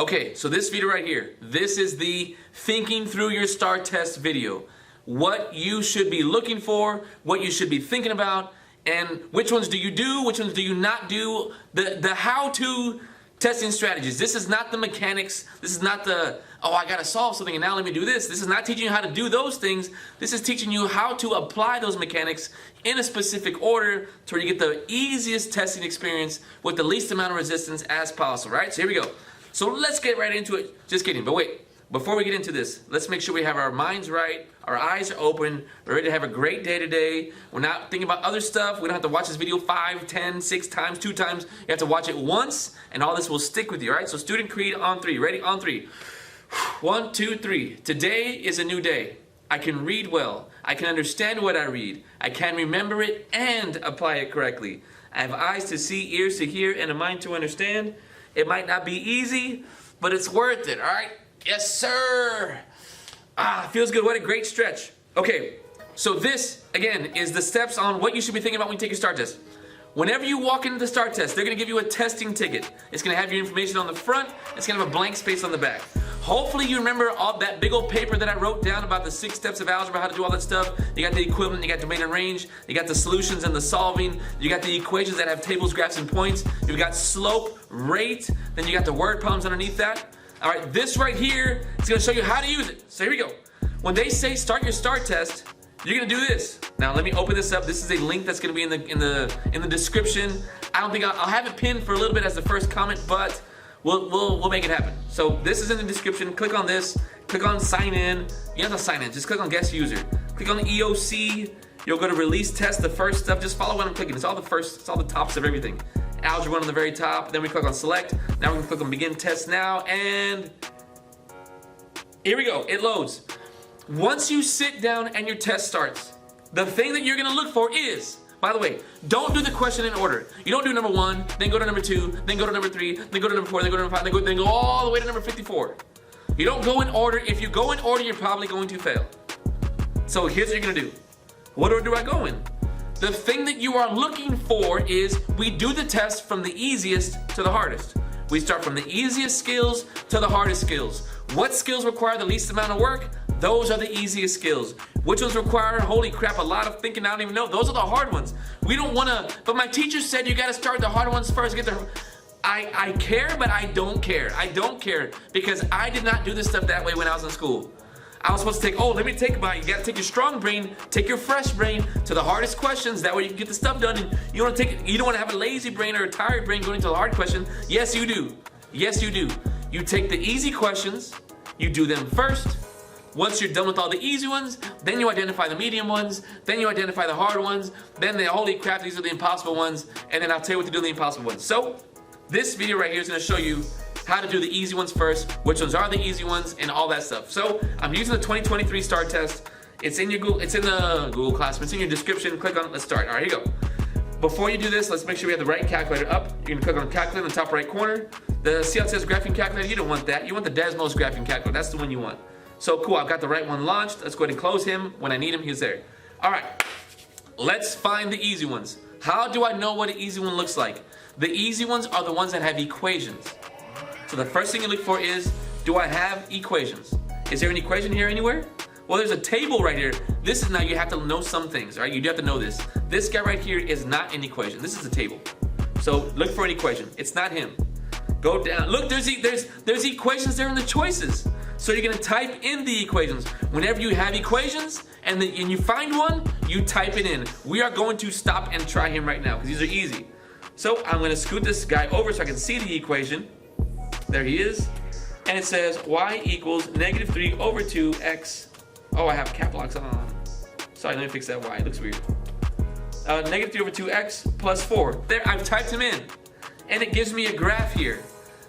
Okay, so this video right here, this is the thinking through your STAAR test video. What you should be looking for, what you should be thinking about, and which ones do you do, which ones do you not do, the how-to testing strategies. This is not the mechanics, this is not the, oh, I gotta solve something and now let me do this. This is not teaching you how to do those things. This is teaching you how to apply those mechanics in a specific order to where you get the easiest testing experience with the least amount of resistance as possible, right? So here we go. So let's get right into it. Just kidding, but wait. Before we get into this, let's make sure we have our minds right, our eyes are open, we're ready to have a great day today. We're not thinking about other stuff. We don't have to watch this video 5, 10, 6 times, 2 times. You have to watch it once, and all this will stick with you, all right? So student creed on 3. Ready? On 3. 1, 2, 3. Today is a new day. I can read well. I can understand what I read. I can remember it and apply it correctly. I have eyes to see, ears to hear, and a mind to understand. It might not be easy, but it's worth it, all right? Yes, sir. Feels good. What a great stretch. Okay, so this, again, is the steps on what you should be thinking about when you take your STAAR test. Whenever you walk into the STAAR test, they're going to give you a testing ticket. It's going to have your information on the front. It's going to have a blank space on the back. Hopefully you remember all that big old paper that I wrote down about the 6 steps of algebra, how to do all that stuff. You got the equivalent, you got domain and range, you got the solutions and the solving, you got the equations that have tables, graphs, and points, you've got slope, rate, then you got the word problems underneath that. All right, this right here is going to show you how to use it. So here we go. When they say start your STAAR test, you're going to do this. Now let me open this up. This is a link that's going to be in the description. I don't think I'll have it pinned for a little bit as the first comment, but we'll make it happen. So this is in the description. Click on this. Click on sign in. You don't have to sign in. Just click on guest user. Click on the EOC. You'll go to release test, the first stuff. Just follow what I'm clicking. It's all the first. It's all the tops of everything. Algebra on the very top. Then we click on select. Now we're gonna click on begin test now, and here we go. It loads. Once you sit down and your test starts, the thing that you're gonna look for is, by the way, don't do the question in order. You don't do number 1, then go to number 2, then go to number 3, then go to number 4, then go to number 5, then go all the way to number 54. You don't go in order. If you go in order, you're probably going to fail. So here's what you're gonna do. What order do I go in? The thing that you are looking for is we do the test from the easiest to the hardest. We start from the easiest skills to the hardest skills. What skills require the least amount of work? Those are the easiest skills. Which ones require, holy crap, a lot of thinking? I don't even know. Those are the hard ones. We don't want to, but my teacher said you got to start the hard ones first. I care, but I don't care. I don't care because I did not do this stuff that way when I was in school. I was supposed to take, you gotta take your strong brain, take your fresh brain to the hardest questions. That way you can get the stuff done, and you don't want to have a lazy brain or a tired brain going into the hard question. Yes, you do. Yes, you do. You take the easy questions, you do them first. Once you're done with all the easy ones, then you identify the medium ones, then you identify the hard ones, then holy crap, these are the impossible ones, and then I'll tell you what to do in the impossible ones. So, this video right here is gonna show you how to do the easy ones first, which ones are the easy ones, and all that stuff. So I'm using the 2023 STAAR test. It's in the Google Classroom. It's in your description. Click on it. Let's start. All right, here you go. Before you do this, let's make sure we have the right calculator up. You're gonna click on calculator in the top right corner. See how it says graphing calculator? You don't want that. You want the Desmos graphing calculator. That's the one you want. So cool. I've got the right one launched. Let's go ahead and close him. When I need him, he's there. All right. Let's find the easy ones. How do I know what an easy one looks like? The easy ones are the ones that have equations. So the first thing you look for is, do I have equations? Is there an equation here anywhere? Well, there's a table right here. This is now, you have to know some things, right? You do have to know this. This guy right here is not an equation. This is a table. So look for an equation. It's not him. Go down. Look, there's equations there in the choices. So you're gonna type in the equations. Whenever you have equations and you find one, you type it in. We are going to stop and try him right now because these are easy. So I'm gonna scoot this guy over so I can see the equation. There he is. And it says y equals -3 over 2x. Oh, I have cap locks on. Sorry, let me fix that y. It looks weird. -3 over 2x plus 4. There, I've typed him in. And it gives me a graph here.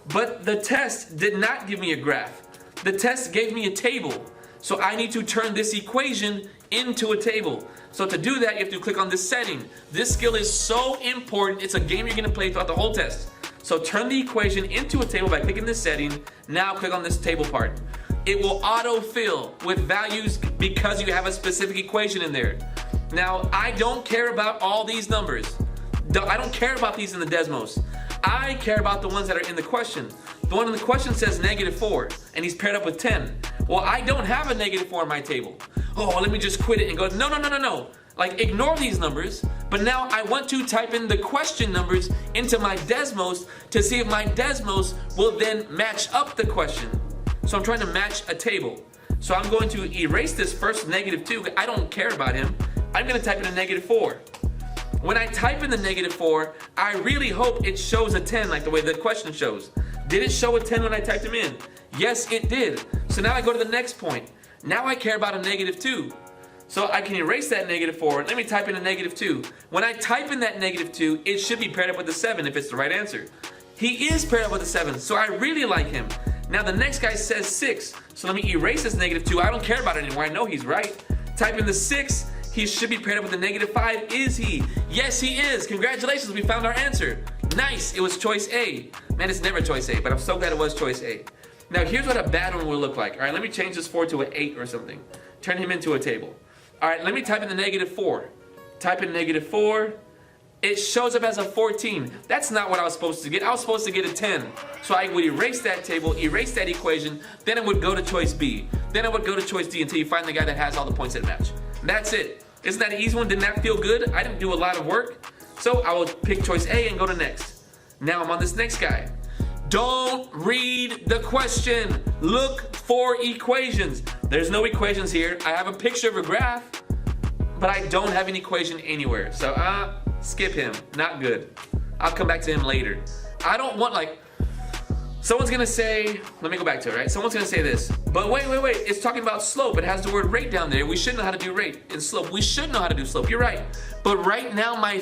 But the test did not give me a graph. The test gave me a table. So I need to turn this equation into a table. So to do that, you have to click on this setting. This skill is so important. It's a game you're gonna play throughout the whole test. So turn the equation into a table by clicking this setting. Now click on this table part. It will autofill with values because you have a specific equation in there. Now, I don't care about all these numbers. I don't care about these in the Desmos. I care about the ones that are in the question. The one in the question says -4, and he's paired up with 10. Well, I don't have a -4 in my table. Oh, let me just quit it and go, no. Like, ignore these numbers, but now I want to type in the question numbers into my Desmos to see if my Desmos will then match up the question. So I'm trying to match a table. So I'm going to erase this first -2. I don't care about him. I'm going to type in a -4. When I type in the -4, I really hope it shows a 10 like the way the question shows. Did it show a 10 when I typed him in? Yes, it did. So now I go to the next point. Now I care about a -2. So I can erase that -4. Let me type in a -2. When I type in that -2, it should be paired up with a 7 if it's the right answer. He is paired up with a 7, so I really like him. Now the next guy says 6. So let me erase this -2. I don't care about it anymore. I know he's right. Type in the 6. He should be paired up with a -5. Is he? Yes, he is. Congratulations, we found our answer. Nice, it was choice A. Man, it's never choice A, but I'm so glad it was choice A. Now here's what a bad one will look like. All right, let me change this 4 to an 8 or something. Turn him into a table. All right, let me type in the -4. Type in -4. It shows up as a 14. That's not what I was supposed to get. I was supposed to get a 10. So I would erase that table, erase that equation, then it would go to choice B. Then it would go to choice D until you find the guy that has all the points that match. That's it. Isn't that an easy one? Didn't that feel good? I didn't do a lot of work. So I will pick choice A and go to next. Now I'm on this next guy. Don't read the question. Look for equations. There's no equations here. I have a picture of a graph, but I don't have an equation anywhere. So skip him. Not good. I'll come back to him later. I don't want, like, someone's gonna say, let me go back to it, right? Someone's gonna say this, but wait, it's talking about slope. It has the word rate down there. We should know how to do rate and slope. We should know how to do slope. You're right. But right now, my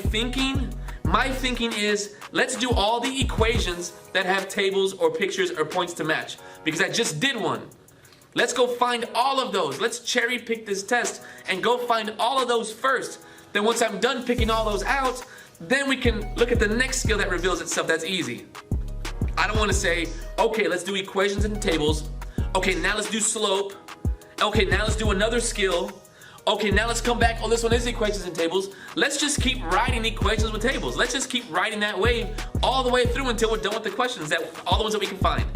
thinking is, let's do all the equations that have tables or pictures or points to match, because I just did one. Let's go find all of those. Let's cherry pick this test and go find all of those first. Then once I'm done picking all those out, then we can look at the next skill that reveals itself. That's easy. I don't want to say, okay, let's do equations and tables. Okay, now let's do slope. Okay, now let's do another skill. Okay, now let's come back. Oh, this one is equations and tables. Let's just keep writing equations with tables. Let's just keep writing that wave all the way through until we're done with the questions, all the ones that we can find.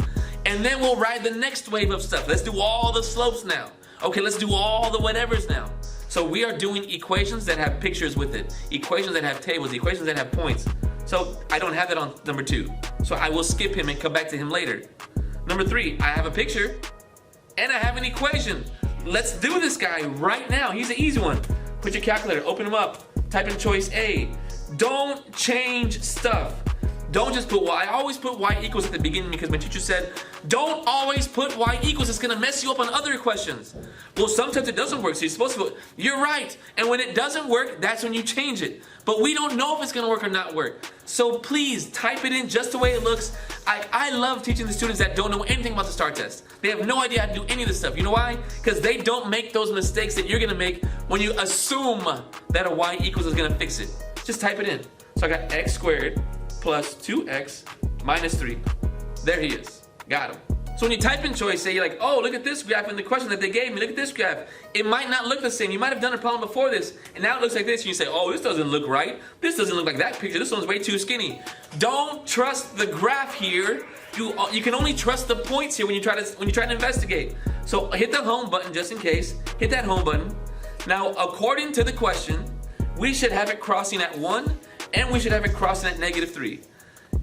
And then we'll ride the next wave of stuff. Let's do all the slopes now. Okay, let's do all the whatevers now. So we are doing equations that have pictures with it, equations that have tables, equations that have points. So I don't have that on number 2. So I will skip him and come back to him later. Number 3, I have a picture and I have an equation. Let's do this guy right now. He's an easy one. Put your calculator, open him up, type in choice A. Don't change stuff. Don't just put y. I always put y equals at the beginning because my teacher said, don't always put y equals. It's gonna mess you up on other questions. Well, sometimes it doesn't work, so you're supposed to put, you're right. And when it doesn't work, that's when you change it. But we don't know if it's gonna work or not work. So please type it in just the way it looks. I love teaching the students that don't know anything about the STAAR test. They have no idea how to do any of this stuff. You know why? Because they don't make those mistakes that you're gonna make when you assume that a y equals is gonna fix it. Just type it in. So I got x squared plus 2x minus 3. There he is. Got him. So when you type in choice A, you're like, oh, look at this graph in the question that they gave me. Look at this graph. It might not look the same. You might have done a problem before this, and now it looks like this. And you say, oh, this doesn't look right. This doesn't look like that picture. This one's way too skinny. Don't trust the graph here. You can only trust the points here when you try to investigate. So hit the home button just in case. Hit that home button. Now, according to the question, we should have it crossing at 1, and we should have it crossing at -3.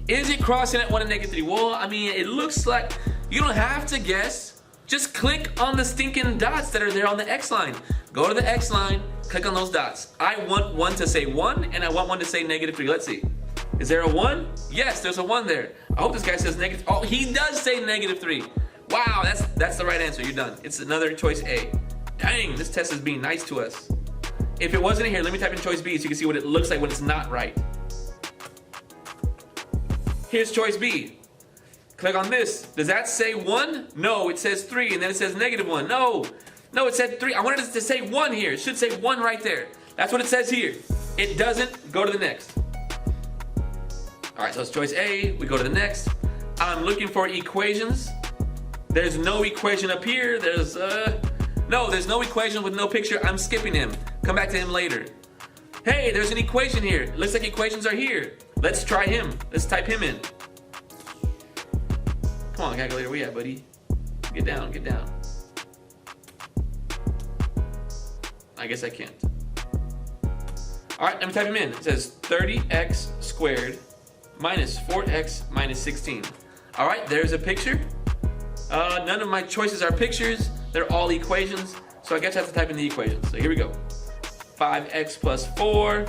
Is it crossing at 1 and -3? Well, I mean, it looks like you don't have to guess. Just click on the stinking dots that are there on the X line. Go to the X line, click on those dots. I want one to say 1, and I want one to say -3. Let's see. Is there a 1? Yes, there's a 1 there. I hope this guy says negative. Oh, he does say -3. Wow, that's the right answer. You're done. It's another choice A. Dang, this test is being nice to us. If it wasn't here, let me type in choice B so you can see what it looks like when it's not right. Here's choice B. Click on this. Does that say 1? No, it says 3, and then it says -1. No, it said 3. I wanted it to say 1 here. It should say 1 right there. That's what it says here. It doesn't. Go to the next. All right, so it's choice A. We go to the next. I'm looking for equations. There's no equation up here. There's no equation with no picture. I'm skipping him. Come back to him later. Hey, there's an equation here. Looks like equations are here. Let's try him. Let's type him in. Come Come on, calculator, where you at, buddy? Get down, get down. I guess I can't. All right, let me type him in. It says 30x squared minus 4x minus 16. All right, there's a picture. None of my choices are pictures. They're all equations. So I guess I have to type in the equations. So here we go. 5x plus 4.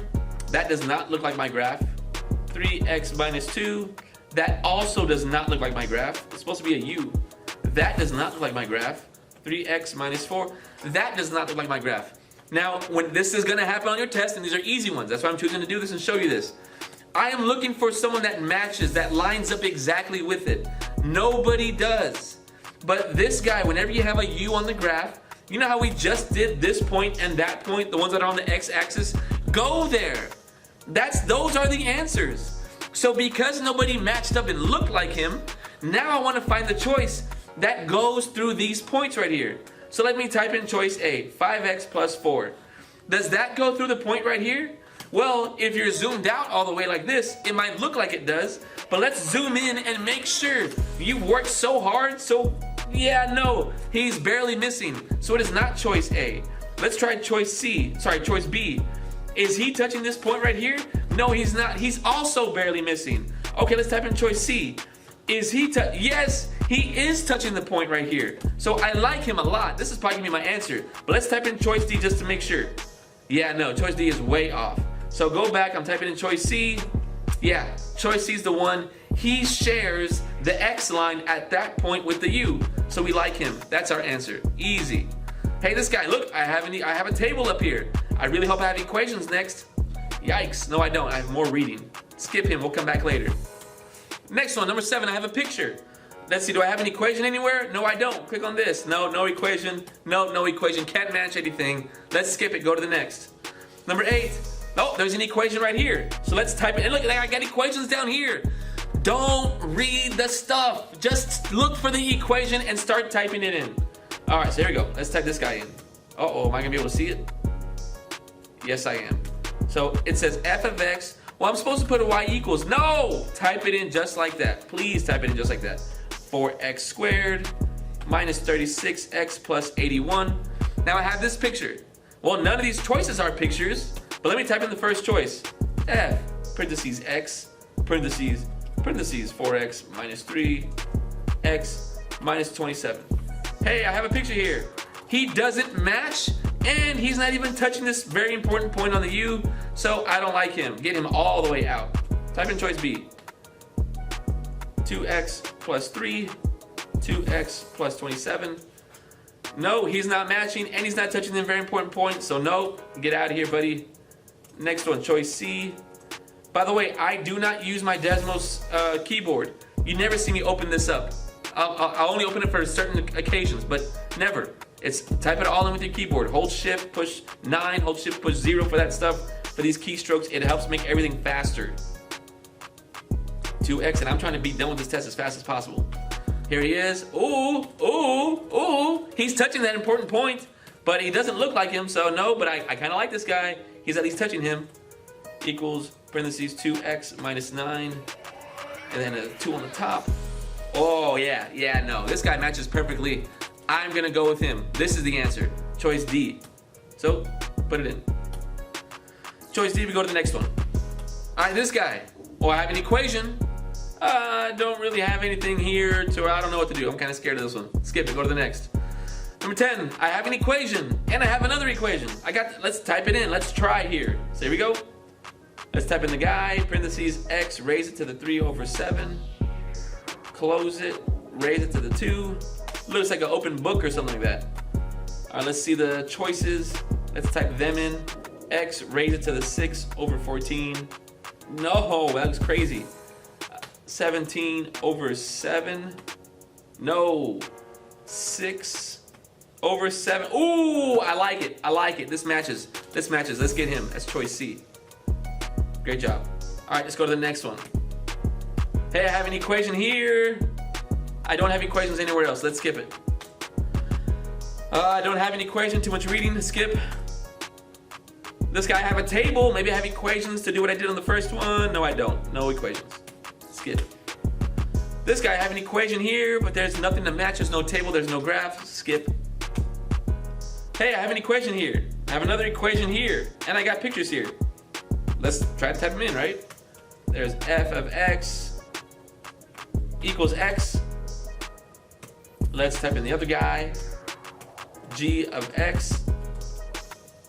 That does not look like my graph. 3x minus 2. That also does not look like my graph. It's supposed to be a u. That does not look like my graph. 3x minus 4. That does not look like my graph. Now, when this is going to happen on your test, and these are easy ones, that's why I'm choosing to do this and show you this. I am looking for someone that matches, that lines up exactly with it. Nobody does. But this guy, whenever you have a u on the graph, you know how we just did this point and that point, the ones that are on the x-axis? Go there. Those are the answers. So because nobody matched up and looked like him, now I want to find the choice that goes through these points right here. So let me type in choice A, 5x plus 4. Does that go through the point right here? Well, if you're zoomed out all the way like this, it might look like it does, but let's zoom in and make sure. You worked so hard, so yeah, no, he's barely missing. So it is not choice A. Let's try choice B. Is he touching this point right here? No, he's not. He's also barely missing. Okay, let's type in choice C. Is he yes, he is touching the point right here. So I like him a lot. This is probably gonna be my answer. But let's type in choice D just to make sure. Yeah, no, choice D is way off. So go back, I'm typing in choice C. Yeah, choice C is the one. He shares the X line at that point with the U. So we like him. That's our answer. Easy. Hey, this guy, look, I have a table up here. I really hope I have equations next. Yikes, no I don't, I have more reading. Skip him, we'll come back later. Next one, number 7, I have a picture. Let's see, do I have an equation anywhere? No, I don't. Click on this. No, no equation. No, no equation. Can't match anything. Let's skip it, go to the next. Number 8, oh, there's an equation right here. So let's type it, and look, I got equations down here. Don't read the stuff. Just look for the equation and start typing it in. All right, so here we go. Let's type this guy in. Uh-oh, am I gonna be able to see it? Yes, I am. So it says f of x. Well, I'm supposed to put a y equals. No! Type it in just like that. Please type it in just like that. 4x squared minus 36x plus 81. Now I have this picture. Well, none of these choices are pictures, but let me type in the first choice. F, parentheses x, parentheses 4x minus 3, x minus 27. Hey, I have a picture here. He doesn't match, and he's not even touching this very important point on the U, so I don't like him. Get him all the way out. Type in choice B. 2x plus 3, 2x plus 27. No, he's not matching, and he's not touching the very important point, so no, get out of here, buddy. Next one, choice C. By the way, I do not use my Desmos keyboard. You never see me open this up. I'll only open it for certain occasions, but never. It's type it all in with your keyboard. Hold shift, push 9, hold shift, push 0 for that stuff. For these keystrokes, it helps make everything faster. 2x, and I'm trying to be done with this test as fast as possible. Here he is. Ooh, ooh, ooh. He's touching that important point, but he doesn't look like him, so no, but I kind of like this guy. He's at least touching him. Equals, parentheses, 2x minus 9, and then a 2 on the top. Oh, yeah, no. This guy matches perfectly. I'm going to go with him. This is the answer. Choice D. So, put it in. Choice D, we go to the next one. All right, this guy. Oh, I have an equation. I don't really have anything here, so I don't know what to do. I'm kind of scared of this one. Skip it, go to the next. Number 10, I have an equation, and I have another equation. Let's type it in. Let's try here. So here we go. Let's type in the guy, parentheses, x, raise it to the 3 over 7. Close it, raise it to the 2. Looks like an open book or something like that. All right, let's see the choices. Let's type them in. X, raise it to the 6 over 14. No, that looks crazy. 17 over 7. No. 6 over 7. Ooh, I like it. I like it. This matches. This matches. Let's get him. That's choice C. Great job. All right, let's go to the next one. Hey, I have an equation here. I don't have equations anywhere else. Let's skip it. I don't have an equation. Too much reading. Skip. This guy, I have a table. Maybe I have equations to do what I did on the first one. No, I don't. No equations. Skip. This guy, I have an equation here, but there's nothing to match. There's no table, there's no graph. Skip. Hey, I have an equation here. I have another equation here, and I got pictures here. Let's try to type them in, right? There's f of x equals x. Let's type in the other guy. G of x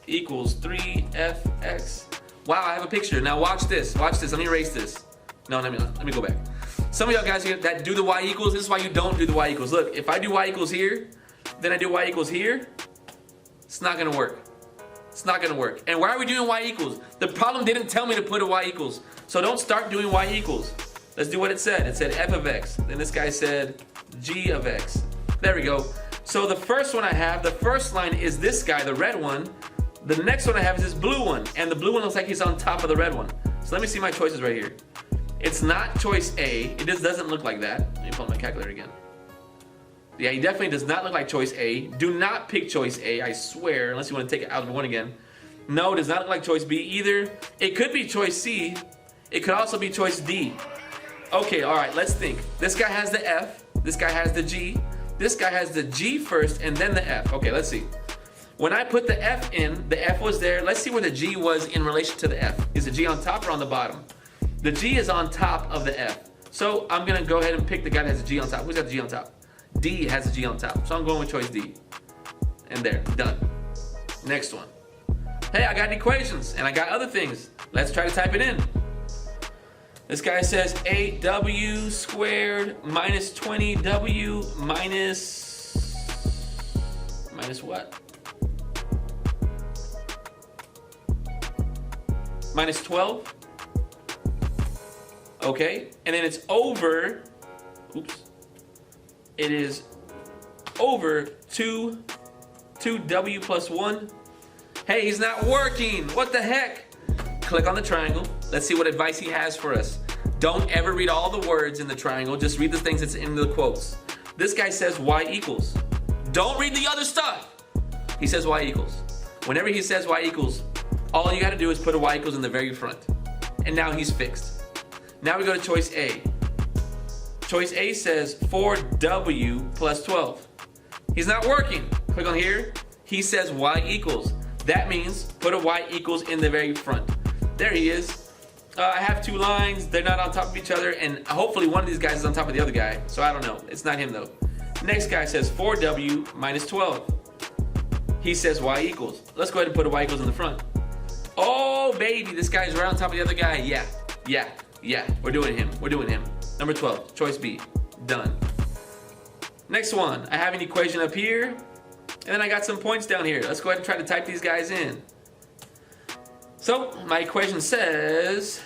equals 3fx. Wow, I have a picture. Now watch this. Watch this. Let me erase this. No, let me go back. Some of y'all guys here that do the y equals, this is why you don't do the y equals. Look, if I do y equals here, then I do y equals here, it's not gonna work. It's not gonna work. And why are we doing y equals? The problem didn't tell me to put a y equals. So don't start doing y equals. Let's do what it said. It said f of x. Then this guy said g of x. There we go. So the first one I have, the first line is this guy, the red one. The next one I have is this blue one. And the blue one looks like he's on top of the red one. So let me see my choices right here. It's not choice A. It just doesn't look like that. Let me pull up my calculator again. Yeah, he definitely does not look like choice A. Do not pick choice A, I swear, unless you want to take Algebra 1 again. No, it does not look like choice B either. It could be choice C. It could also be choice D. Okay, all right, let's think. This guy has the F. This guy has the G. This guy has the G first and then the F. Okay, let's see. When I put the F in, the F was there. Let's see where the G was in relation to the F. Is the G on top or on the bottom? The G is on top of the F. So I'm gonna go ahead and pick the guy that has the G on top. Who's got the G on top? D has the G on top. So I'm going with choice D. And there, done. Next one. Hey, I got equations and I got other things. Let's try to type it in. This guy says 8w squared minus 20w minus what? Minus 12. Okay, and then it's over, oops, it is over 2w plus 1. Hey, he's not working. What the heck? Click on the triangle. Let's see what advice he has for us. Don't ever read all the words in the triangle. Just read the things that's in the quotes. This guy says y equals. Don't read the other stuff. He says y equals. Whenever he says y equals, all you got to do is put a y equals in the very front. And now he's fixed. Now we go to choice A. Choice A says 4w plus 12. He's not working. Click on here. He says y equals. That means put a y equals in the very front. There he is. I have two lines. They're not on top of each other. And hopefully one of these guys is on top of the other guy. So I don't know. It's not him though. Next guy says 4w minus 12. He says y equals. Let's go ahead and put a y equals in the front. Oh, baby. This guy's right on top of the other guy. Yeah, we're doing him. We're doing him. Number 12, choice B. Done. Next one, I have an equation up here, and then I got some points down here. Let's go ahead and try to type these guys in. So, my equation says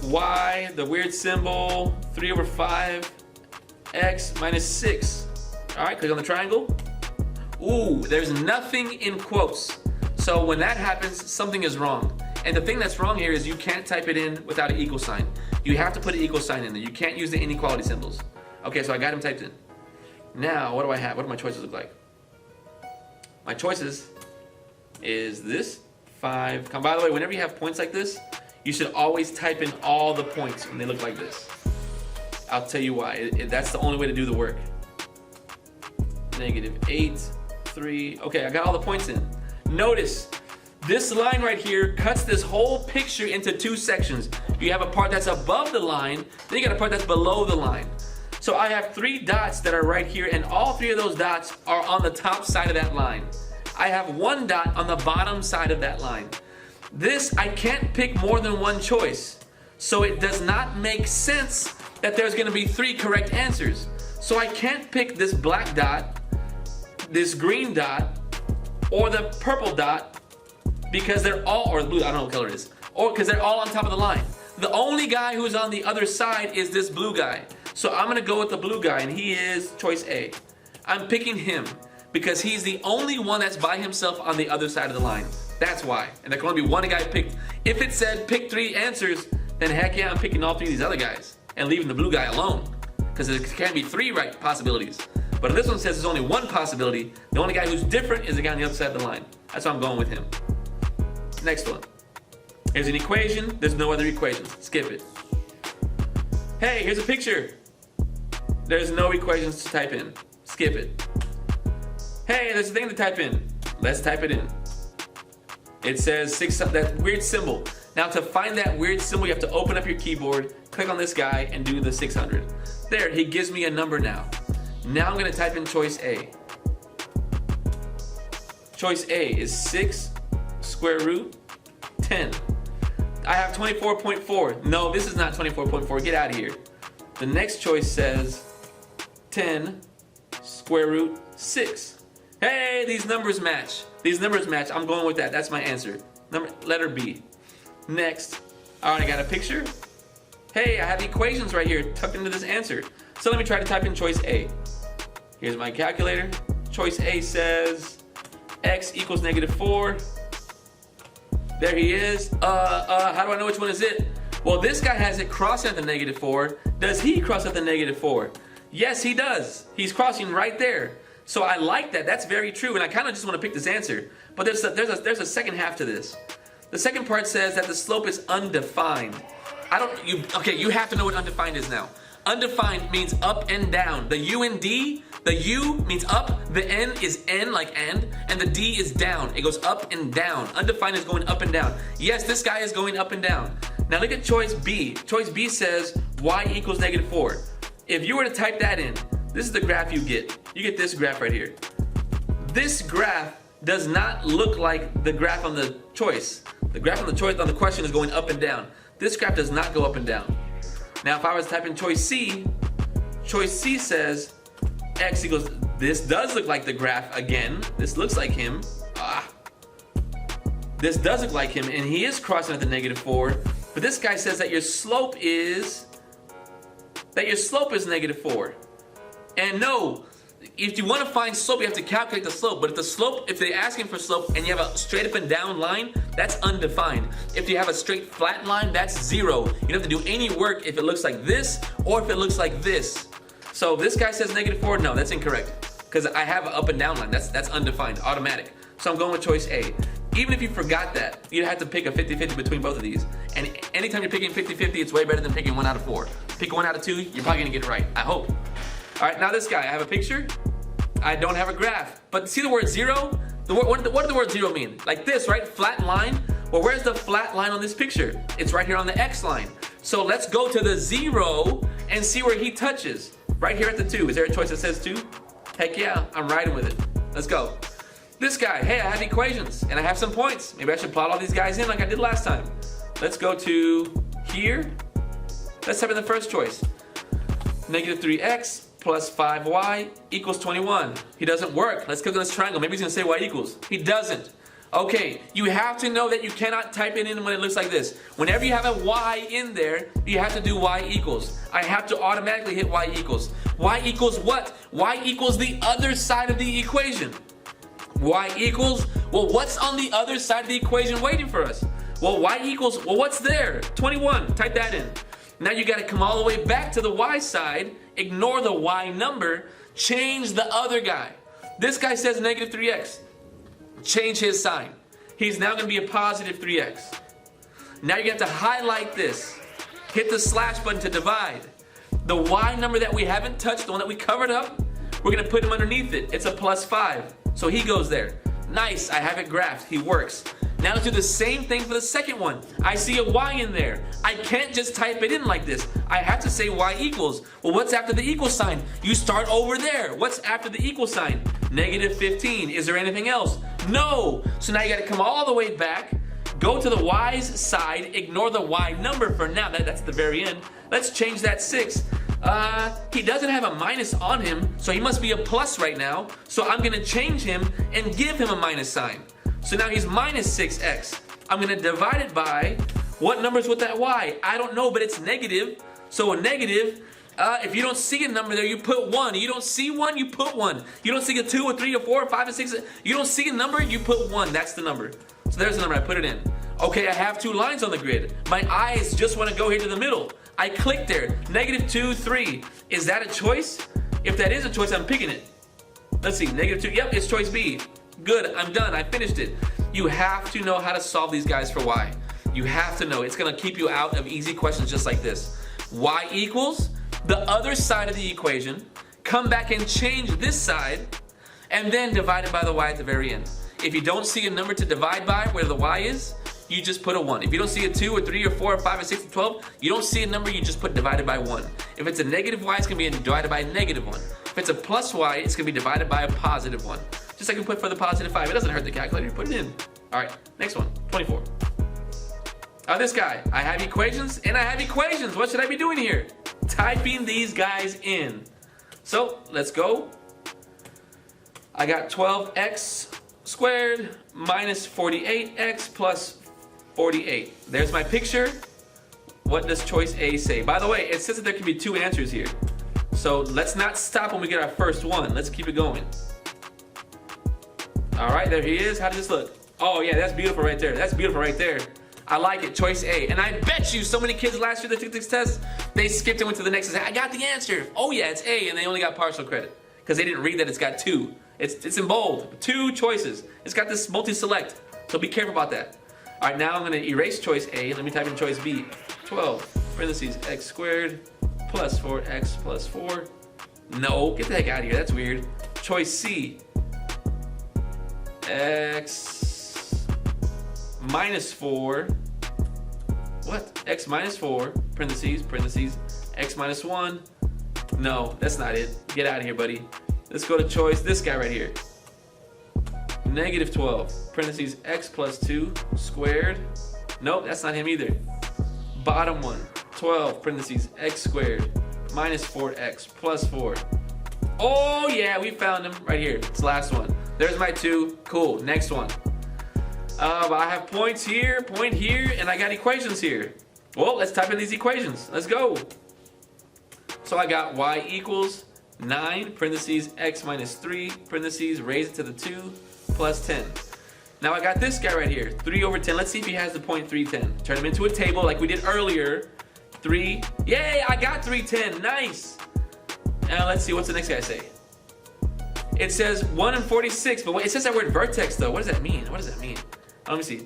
y, the weird symbol, 3 over 5, x minus 6. All right, click on the triangle. Ooh, there's nothing in quotes. So when that happens, something is wrong. And the thing that's wrong here is you can't type it in without an equal sign. You have to put an equal sign in there. You can't use the inequality symbols. Okay, so I got them typed in. Now, what do I have? What do my choices look like? My choices is this, 5. By the way, whenever you have points like this, you should always type in all the points when they look like this. I'll tell you why. That's the only way to do the work. -8, 3. Okay, I got all the points in. Notice, this line right here cuts this whole picture into two sections. You have a part that's above the line, then you got a part that's below the line. So I have 3 dots that are right here, and all 3 of those dots are on the top side of that line. I have 1 dot on the bottom side of that line. This, I can't pick more than one choice. So it does not make sense that there's gonna be 3 correct answers. So I can't pick this black dot, this green dot, or the purple dot, because they're all, or blue, I don't know what color it is, or because they're all on top of the line. The only guy who's on the other side is this blue guy. So I'm gonna go with the blue guy, and he is choice A. I'm picking him because he's the only one that's by himself on the other side of the line. That's why. And there can only be one guy picked. If it said pick 3 answers, then heck yeah, I'm picking all 3 of these other guys and leaving the blue guy alone, because there can be 3 right possibilities. But if this one says there's only 1 possibility, the only guy who's different is the guy on the other side of the line. That's why I'm going with him. Next one. Here's an equation. There's no other equations. Skip it. Hey, here's a picture. There's no equations to type in. Skip it. Hey, there's a thing to type in. Let's type it in. It says that weird symbol. Now to find that weird symbol, you have to open up your keyboard, click on this guy, and do the 600. There, he gives me a number now. Now I'm gonna type in choice A. Choice A is 6 square root 10. I have 24.4. No, this is not 24.4. Get out of here. The next choice says 10 square root 6. Hey, these numbers match. These numbers match. I'm going with that. That's my answer. Letter B. Next. All right, I got a picture. Hey, I have equations right here tucked into this answer. So let me try to type in choice A. Here's my calculator. Choice A says x equals -4. There he is. How do I know which one is it? Well, this guy has it crossing at the -4. Does he cross at the -4? Yes, he does. He's crossing right there. So I like that. That's very true. And I kind of just want to pick this answer. But there's a second half to this. The second part says that the slope is undefined. Okay, you have to know what undefined is now. Undefined means up and down. The U and D, the U means up, the N is N like and the D is down. It goes up and down. Undefined is going up and down. Yes, this guy is going up and down. Now look at choice B. Choice B says y equals -4. If you were to type that in, this is the graph you get. You get this graph right here. This graph does not look like the graph on the choice. The graph on the choice on the question is going up and down. This graph does not go up and down. Now if I was to type in choice C says x equals, this does look like the graph again. This looks like him. This does look like him, and he is crossing at the -4. But this guy says that your slope is -4. And no, if you want to find slope, you have to calculate the slope. But if they're asking for slope and you have a straight up and down line, that's undefined. If you have a straight flat line, that's 0. You don't have to do any work if it looks like this or if it looks like this. So this guy says -4. No, that's incorrect. Because I have an up and down line. That's undefined, automatic. So I'm going with choice A. Even if you forgot that, you have to pick a 50-50 between both of these. And anytime you're picking 50-50, it's way better than picking 1 out of 4. Pick 1 out of 2, you're probably gonna get it right, I hope. All right, now this guy, I have a picture. I don't have a graph. But see the word 0? What does the word 0 mean? Like this, right? Flat line? Well, where's the flat line on this picture? It's right here on the X line. So let's go to the 0 and see where he touches. Right here at the 2. Is there a choice that says 2? Heck yeah, I'm riding with it. Let's go. This guy, hey, I have equations and I have some points. Maybe I should plot all these guys in like I did last time. Let's go to here. Let's type in the first choice. -3x plus 5y equals 21. He doesn't work. Let's click on this triangle. Maybe he's gonna say y equals. He doesn't. Okay, you have to know that you cannot type it in when it looks like this. Whenever you have a y in there, you have to do y equals. I have to automatically hit y equals. Y equals what? Y equals the other side of the equation. Y equals, well, what's on the other side of the equation waiting for us? Well, y equals, well, what's there? 21, type that in. Now you gotta come all the way back to the y side, ignore the y number, change the other guy. This guy says -3x. Change his sign. He's now gonna be a positive 3x. Now you have to highlight this. Hit the slash button to divide. The y number that we haven't touched, the one that we covered up, we're gonna put him underneath it. It's a +5. So he goes there. Nice, I have it graphed, he works. Now let's do the same thing for the second one. I see a y in there. I can't just type it in like this. I have to say y equals. Well, what's after the equal sign? You start over there. What's after the equal sign? -15. Is there anything else? No. So now you gotta come all the way back, go to the y's side, ignore the y number for now. That's the very end. Let's change that 6. He doesn't have a minus on him, so he must be a plus right now. So I'm gonna change him and give him a minus sign. So now he's -6x. I'm gonna divide it by, what number's with that y? I don't know, but it's negative. So a negative, if you don't see a number there, you put 1. You don't see 1, you put 1. You don't see a 2 or 3 or 4 or 5 or 6. You don't see a number, you put 1. That's the number. So there's the number, I put it in. Okay, I have 2 lines on the grid. My eyes just wanna go here to the middle. I click there, -2, 3. Is that a choice? If that is a choice, I'm picking it. Let's see, -2, yep, it's choice B. Good, I'm done, I finished it. You have to know how to solve these guys for y. You have to know, it's gonna keep you out of easy questions just like this. Y equals, the other side of the equation, come back and change this side, and then divide it by the y at the very end. If you don't see a number to divide by where the y is, you just put a 1. If you don't see a 2 or 3 or 4 or 5 or 6 or 12, you don't see a number, you just put divided by 1. If it's a negative y, it's going to be divided by a negative 1. If it's a plus y, it's going to be divided by a positive 1. Just like we put for the positive 5. It doesn't hurt the calculator, you put it in. Alright, next one, 24. This guy, I have equations and I have equations. What should I be doing here? Typing these guys in. So, let's go. I got 12x squared minus 48x plus 48. There's my picture. What does choice A say? By the way, it says that there can be 2 answers here. So let's not stop when we get our first one. Let's keep it going. All right, there he is. How does this look? Oh yeah, that's beautiful right there. That's beautiful right there. I like it, choice A. And I bet you so many kids last year that took this test, they skipped and went to the next and said, I got the answer. Oh yeah, it's A, and they only got partial credit because they didn't read that it's got 2. It's in bold, 2 choices. It's got this multi-select, so be careful about that. All right, now I'm going to erase choice A. Let me type in choice B. 12 parentheses x squared plus 4x plus 4. No, get the heck out of here. That's weird. Choice C. X minus 4. What? X minus 4 parentheses x minus 1. No, that's not it. Get out of here, buddy. Let's go to choice this guy right here. Negative 12 parentheses x plus 2 squared. Nope, that's not him either. Bottom one, 12 parentheses x squared minus 4x plus 4. Oh yeah, we found him right here. It's the last one. There's my 2. Cool. Next one. I have points here, point here, and I got equations here. Well, let's type in these equations. Let's go. So I got y equals 9 parentheses x minus 3 parentheses raise it to the 2 plus 10. Now I got this guy right here, 3 over 10. Let's see if he has the point 310. Turn him into a table like we did earlier. 3. Yay, I got 310. Nice. Now let's see, what's the next guy say? It says 1 and 46, but wait, it says that word vertex though. What does that mean? What does that mean? Let me see.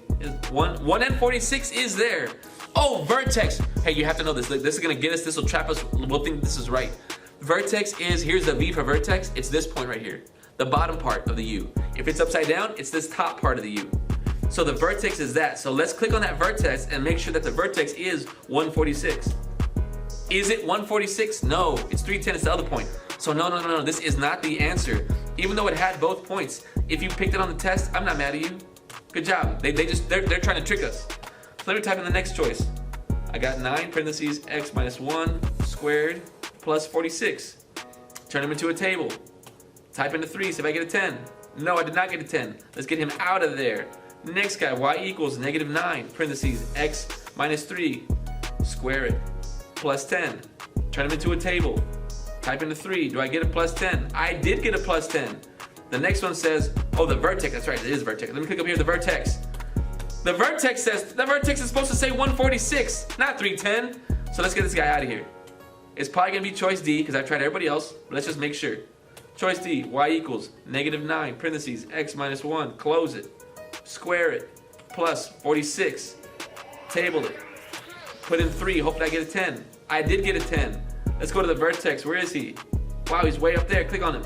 1 and 46 is there. Oh, vertex. Hey, you have to know this. Look, this is gonna get us. This will trap us. We'll think this is right. Vertex is, here's the V for vertex. It's this point right here. The bottom part of the U. If it's upside down, it's this top part of the U. So the vertex is that. So let's click on that vertex and make sure that the vertex is 146. Is it 146? No, it's 310, it's the other point. So no, this is not the answer. Even though it had both points. If you picked it on the test, I'm not mad at you. Good job. They're trying to trick us. So let me type in the next choice. I got 9 parentheses x minus 1 squared plus 46. Turn them into a table. Type in the 3, see if I get a 10. No, I did not get a 10. Let's get him out of there. Next guy, y equals negative 9, parentheses, x minus 3, square it, plus 10. Turn him into a table. Type in the 3, do I get a plus 10? I did get a plus 10. The next one says, oh, the vertex, that's right, it is vertex. Let me click up here, the vertex. The vertex says, the vertex is supposed to say 146, not 310. So let's get this guy out of here. It's probably gonna be choice D, because I've tried everybody else, but let's just make sure. Choice D, y equals negative 9, parentheses, x minus 1, close it, square it, plus 46, table it, put in 3, hope that I get a 10. I did get a 10. Let's go to the vertex, where is he? Wow, he's way up there, click on him.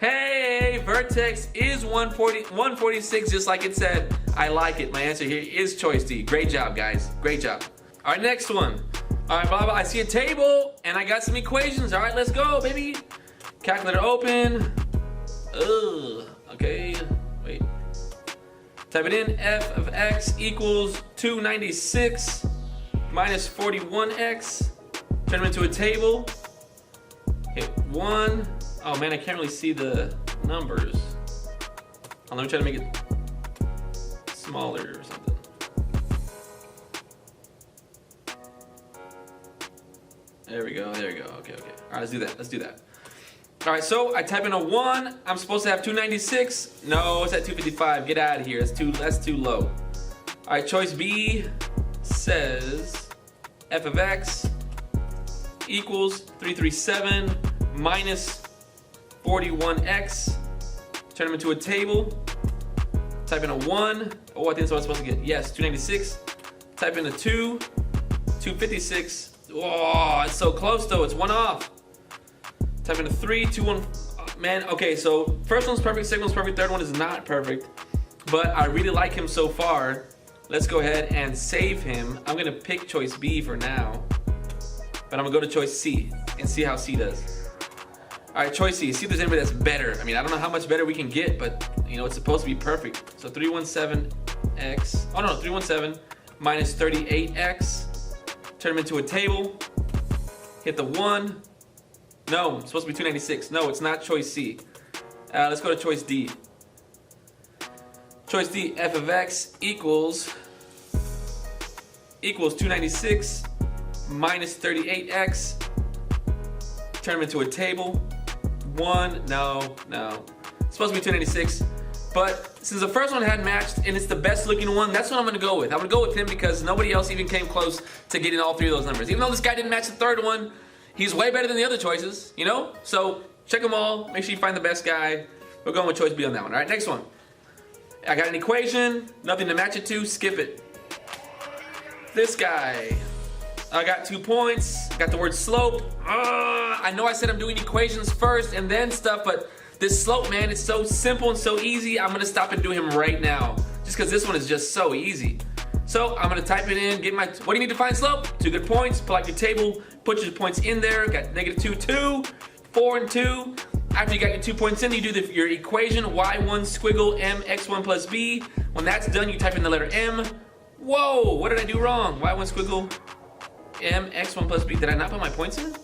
Hey, vertex is 146, just like it said. I like it, my answer here is choice D. Great job, guys, great job. All right, next one. All right, blah, blah, I see a table, and I got some equations. All right, let's go, baby. Calculator open. Okay, wait. Type it in. F of x equals 296 minus 41x. Turn them into a table. Hit 1. Oh man, I can't really see the numbers. Let me try to make it smaller or something. There we go, there we go. Okay. All right, let's do that. All right, so I type in a 1. I'm supposed to have 296. No, it's at 255. Get out of here. That's too low. All right, choice B says f of x equals 337 minus 41x. Turn them into a table. Type in a 1. Oh, I think that's what I'm supposed to get. Yes, 296. Type in a 2. 256. Oh, it's so close though. It's one off. Type in a 3, 2, 1. Man, okay, so first one's perfect, second one's perfect, third one is not perfect. But I really like him so far. Let's go ahead and save him. I'm gonna pick choice B for now. But I'm gonna go to choice C and see how C does. All right, choice C, see if there's anybody that's better. I mean, I don't know how much better we can get, but you know, it's supposed to be perfect. So 317x, oh no, 317 minus 38x. Turn them into a table. Hit the 1. No, it's supposed to be 296. No, it's not choice C. Let's go to choice D. Choice D, f of x equals 296 minus 38x. Turn them into a table. 1, no. It's supposed to be 296. But since the first one had matched and it's the best looking one, that's what I'm gonna go with. I'm gonna go with him because nobody else even came close to getting all 3 of those numbers. Even though this guy didn't match the third one, he's way better than the other choices, you know? So check them all, make sure you find the best guy. We're going with choice B on that one. All right, next one. I got an equation, nothing to match it to, skip it. This guy, I got 2 points, got the word slope. I know I said I'm doing equations first and then stuff, but this slope, man, it's so simple and so easy. I'm gonna stop and do him right now, just because this one is just so easy. So I'm gonna type it in, get my, what do you need to find slope? 2 good points, pull out your table, put your points in there, got -2, 2, 4 and 2. After you got your 2 points in, you do your equation, y1 squiggle m x1 plus b. When that's done, you type in the letter m. Whoa, what did I do wrong? y1 squiggle m x1 plus b. Did I not put my points in?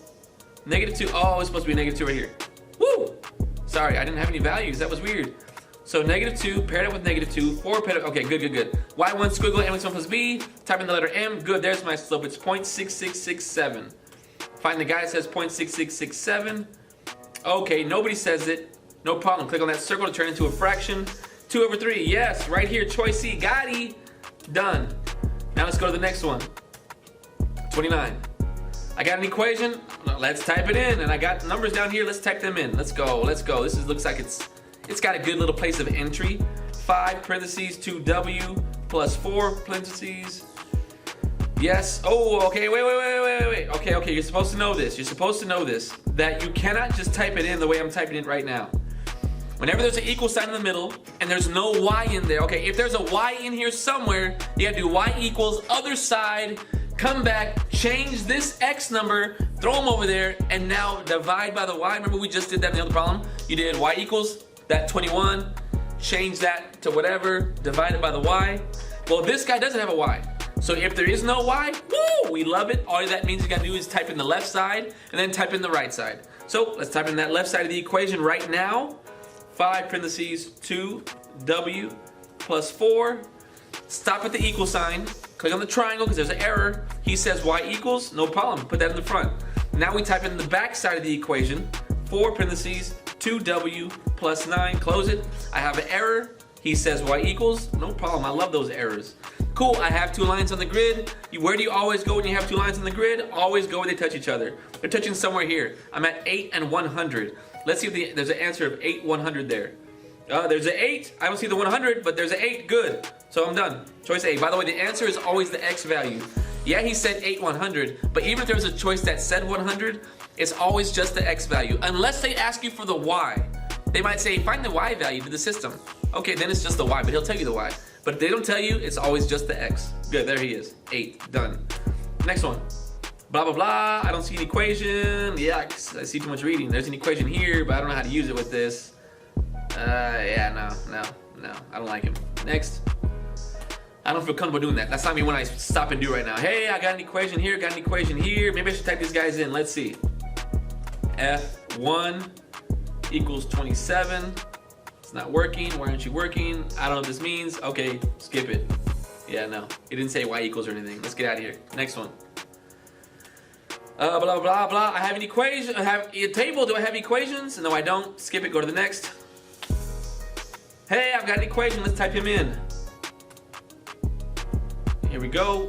-2, oh, it's supposed to be -2 right here. Woo! Sorry, I didn't have any values, that was weird. So -2, paired up with -2, 4 paired up, okay, good. y1 squiggle m x1 plus b, type in the letter m, good, there's my slope, it's 0.6667. Find the guy that says 0.6667. Okay, nobody says it, no problem. Click on that circle to turn into a fraction. 2/3, yes, right here, choice C, got it. Done. Now let's go to the next one. 29. I got an equation, let's type it in, and I got numbers down here, let's type them in. Let's go. This looks like it's got a good little place of entry. 5 parentheses 2w plus 4 parentheses. Yes. Oh, okay. Wait. Okay. You're supposed to know this. That you cannot just type it in the way I'm typing it right now. Whenever there's an equal sign in the middle and there's no y in there, okay, if there's a y in here somewhere, you gotta do y equals other side, come back, change this x number, throw them over there, and now divide by the y. Remember we just did that in the other problem? You did y equals that 21, change that to whatever, divide it by the y. Well, this guy doesn't have a y. So if there is no y, woo, we love it. All that means you gotta do is type in the left side and then type in the right side. So let's type in that left side of the equation right now. 5 parentheses 2w plus 4. Stop at the equal sign. Click on the triangle because there's an error. He says y equals, no problem, put that in the front. Now we type in the back side of the equation. 4 parentheses 2w plus 9, close it. I have an error. He says y equals, no problem, I love those errors. Cool, I have 2 lines on the grid. Where do you always go when you have 2 lines on the grid? Always go where they touch each other. They're touching somewhere here. I'm at 8 and 100. Let's see if there's an answer of 8, 100 there. There's an 8. I don't see the 100, but there's an 8. Good. So I'm done. Choice A. By the way, the answer is always the x value. Yeah, he said 8, 100, but even if there was a choice that said 100, it's always just the x value. Unless they ask you for the y. They might say, find the y value to the system. Okay, then it's just the y, but he'll tell you the y. But if they don't tell you, it's always just the x. Good, there he is. 8, done. Next one. Blah, blah, blah. I don't see an equation. Yucks, I see too much reading. There's an equation here, but I don't know how to use it with this. Yeah, no. I don't like him. Next. I don't feel comfortable doing that. That's not me when I stop and do right now. Hey, I got an equation here, got an equation here. Maybe I should type these guys in. Let's see. F1 equals 27. It's not working. Why aren't you working? I don't know what this means. Okay, skip it. Yeah, no. It didn't say y equals or anything. Let's get out of here. Next one. Blah, blah, blah. I have an equation. I have a table. Do I have equations? No, I don't. Skip it. Go to the next. Hey, I've got an equation. Let's type him in. Here we go.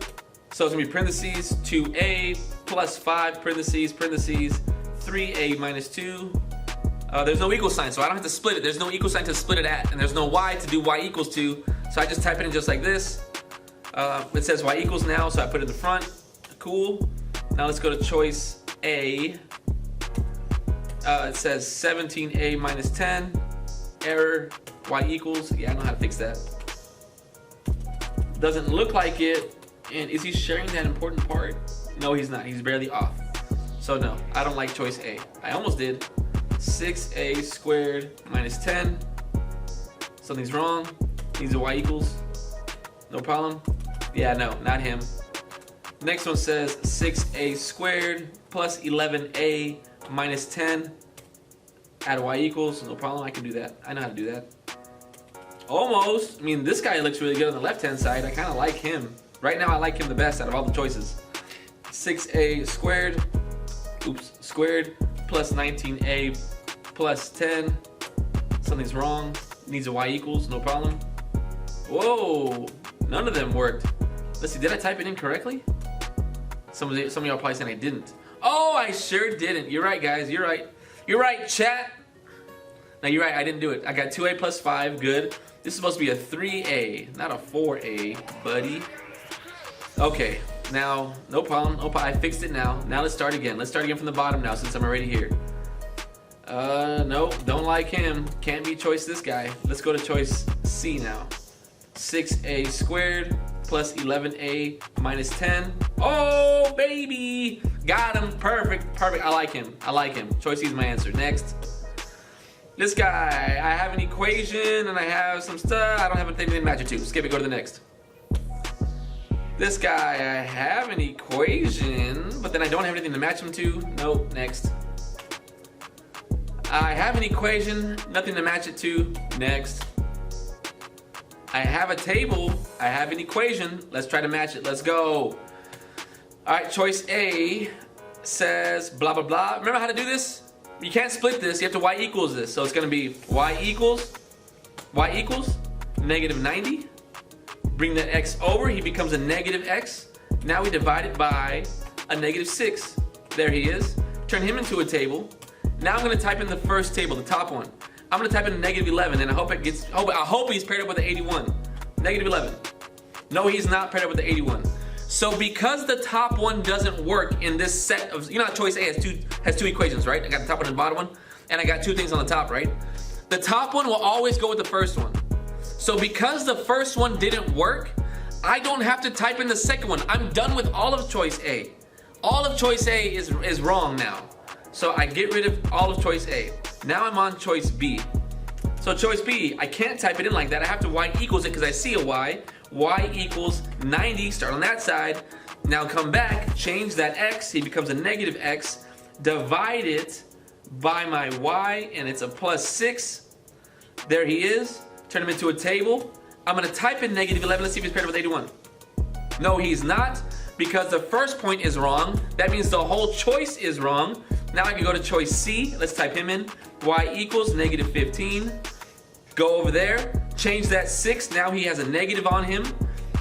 So it's going to be parentheses 2a plus 5 parentheses 3a minus 2. There's no equal sign, so I don't have to split it. There's no equal sign to split it at, and there's no y to do y equals to. So I just type it in just like this. It says y equals now, so I put it in the front. Cool. Now let's go to choice A. It says 17a minus 10. Error, y equals. Yeah, I know how to fix that. Doesn't look like it. And is he sharing that important part? No, he's not. He's barely off. So no, I don't like choice A. I almost did. 6a squared minus 10. Something's wrong. Needs a y equals. No problem. Yeah, no, not him. Next one says 6a squared plus 11a minus 10. Add a y equals. No problem. I can do that. I know how to do that. Almost. I mean, this guy looks really good on the left-hand side. I kind of like him. Right now, I like him the best out of all the choices. 6a squared. Oops. Squared plus 19a plus 10. Something's wrong. Needs a y equals. No problem. Whoa. None of them worked. Let's see. Did I type it in correctly? Some of y'all probably saying I didn't. Oh, I sure didn't. You're right, guys. You're right. You're right, chat. Now, you're right. I didn't do it. I got 2a plus 5. Good. This is supposed to be a 3a, not a 4a, buddy. Okay. Now, no problem. Oh, I fixed it now. Now let's start again. Let's start again from the bottom now since I'm already here. Nope. Don't like him. Can't be choice this guy. Let's go to choice C now. 6a squared plus 11a minus 10. Oh, baby. Got him. Perfect. Perfect. I like him. I like him. Choice C is my answer. Next. This guy. I have an equation and I have some stuff. I don't have anything to match it to. Skip it. Go to the next. This guy. I have an equation, but then I don't have anything to match him to. Nope. Next. I have an equation. Nothing to match it to. Next. I have a table. I have an equation. Let's try to match it. Let's go. All right, choice A says blah, blah, blah. Remember how to do this? You can't split this. You have to y equals this. So it's going to be y equals negative 90. Bring the x over. He becomes a negative x. Now we divide it by a negative 6. There he is. Turn him into a table. Now I'm going to type in the first table, the top one. I'm going to type in negative 11, and I hope he's paired up with the 81. Negative 11. No, he's not paired up with the 81. So because the top one doesn't work in this set of, you know how choice A has two equations, right? I got the top one and the bottom one, and I got two things on the top, right? The top one will always go with the first one. So because the first one didn't work, I don't have to type in the second one. I'm done with all of choice A. All of choice A is wrong now. So I get rid of all of choice A. Now I'm on choice B. So choice B, I can't type it in like that. I have to y equals it because I see a y. Y equals 90, start on that side. Now come back, change that x, he becomes a negative x. Divide it by my y, and it's a plus 6. There he is. Turn him into a table. I'm going to type in negative 11. Let's see if he's paired with 81. No, he's not, because the first point is wrong. That means the whole choice is wrong. Now I can go to choice C. Let's type him in. Y equals negative 15. Go over there. Change that 6. Now he has a negative on him.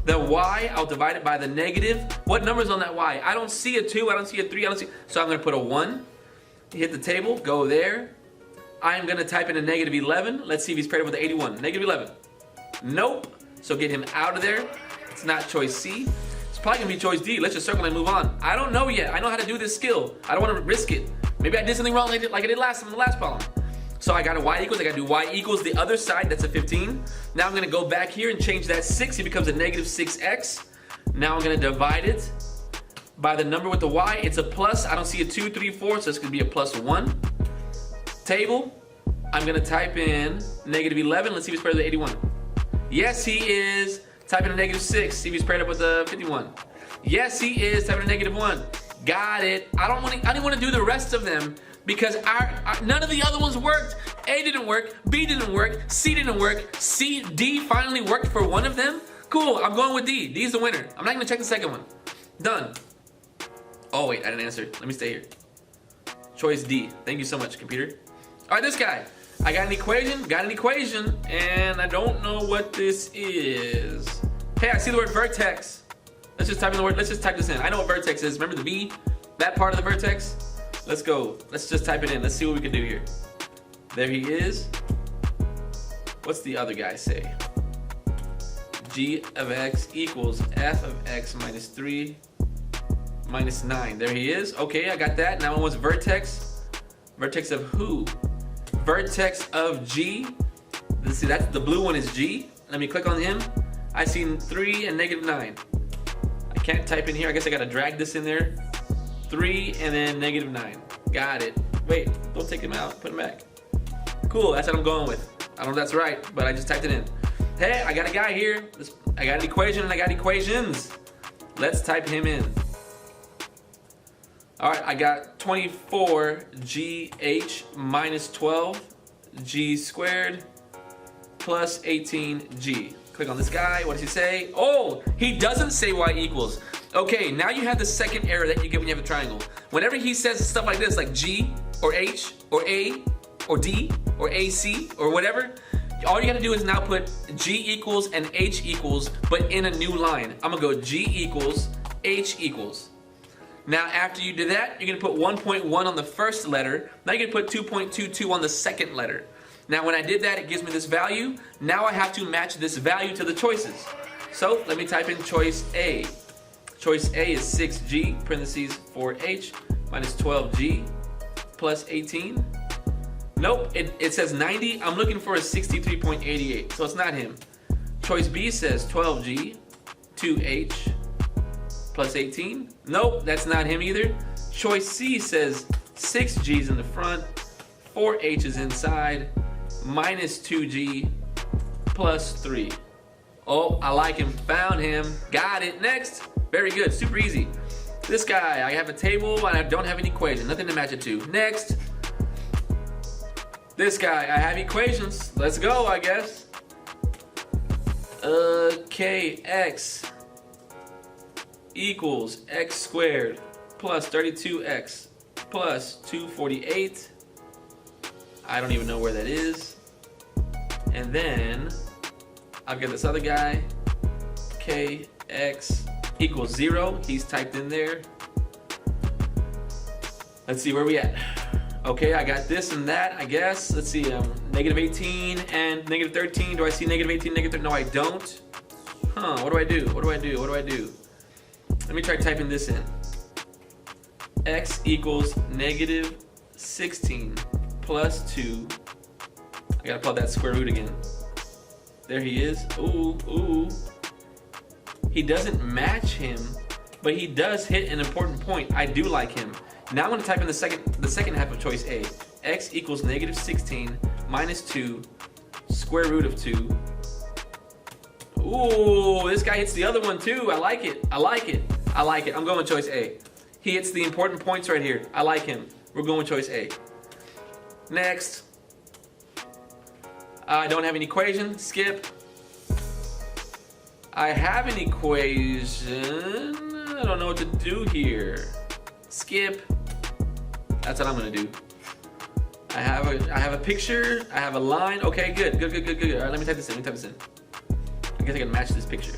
The y, I'll divide it by the negative. What number's on that y? I don't see a 2. I don't see a 3. I don't see. So I'm going to put a 1. Hit the table. Go there. I'm going to type in a negative 11. Let's see if he's paired with the 81. Negative 11. Nope. So get him out of there. It's not choice C. It's probably going to be choice D. Let's just circle and move on. I don't know yet. I know how to do this skill. I don't want to risk it. Maybe I did something wrong like I did last time in the last problem. So I got a y equals. I got to do y equals the other side. That's a 15. Now I'm going to go back here and change that 6. It becomes a negative 6x. Now I'm going to divide it by the number with the y. It's a plus. I don't see a 2, 3, 4, so it's going to be a plus 1. Table. I'm going to type in negative 11. Let's see if he's paired with 81. Yes, he is. Type in a negative 6. See if he's paired up with a 51. Yes, he is. Type in a negative 1. Got it. I didn't want to do the rest of them because none of the other ones worked. A didn't work. B didn't work. C didn't work. D finally worked for one of them. Cool. I'm going with D. D's the winner. I'm not going to check the second one. Done. Oh, wait. I didn't answer. Let me stay here. Choice D. Thank you so much, computer. All right, this guy. I got an equation, and I don't know what this is. Hey, I see the word vertex. Let's just type in the word, let's just type this in. I know what vertex is. Remember the V? That part of the vertex? Let's go. Let's just type it in. Let's see what we can do here. There he is. What's the other guy say? G of x equals f of x minus 3 minus 9. There he is. Okay, I got that. Now it was vertex. Vertex of who? Vertex of G. Let's see, that's the blue one is G. Let me click on him. I see 3 and negative 9. I can't type in here. I guess I gotta drag this in there. 3 and then negative 9. Got it. Wait, don't take him out. Put him back. Cool, that's what I'm going with. I don't know if that's right, but I just typed it in. Hey, I got a guy here. I got an equation and I got equations. Let's type him in. All right, I got 24GH minus 12G squared plus 18G. Click on this guy. What does he say? Oh, he doesn't say Y equals. Okay, now you have the second error that you get when you have a triangle. Whenever he says stuff like this, like G or H or A or D or AC or whatever, all you gotta do is now put G equals and H equals, but in a new line. I'm gonna go G equals, H equals. Now after you do that, you're gonna put 1.1 on the first letter. Now you're gonna put 2.22 on the second letter. Now when I did that, it gives me this value. Now I have to match this value to the choices. So let me type in choice A. Choice A is 6G, parentheses 4H, minus 12G, plus 18. Nope, it says 90. I'm looking for a 63.88, so it's not him. Choice B says 12G, 2H, plus 18. Nope, that's not him either. Choice C says 6G's in the front, 4H's inside, minus 2G, plus 3. Oh, I like him, found him, got it. Next, very good, super easy. This guy, I have a table and I don't have an equation, nothing to match it to. Next. This guy, I have equations. Let's go, I guess. Kx equals x squared plus 32x plus 248. I don't even know where that is. And then I've got this other guy, Kx equals 0. He's typed in there. Let's see where we at. Okay, I got this and that, I guess. Let's see, negative 18 and negative 13. Do I see negative 18, negative 13? No, I don't. Huh, what do I do? What do I do? What do I do? Let me try typing this in. X equals negative 16 plus 2. I gotta plug that square root again. There he is. Ooh, ooh. He doesn't match him, but he does hit an important point. I do like him. Now I'm going to type in the second half of choice A. X equals negative 16 minus 2 square root of 2. Ooh, this guy hits the other one too. I like it. I like it. I like it. I'm going with choice A. He hits the important points right here. I like him. We're going with choice A. Next. I don't have an equation. Skip. I have an equation. I don't know what to do here. Skip. That's what I'm gonna do. I have a picture. I have a line. Okay, good. All right, let me type this in. I guess I can match this picture.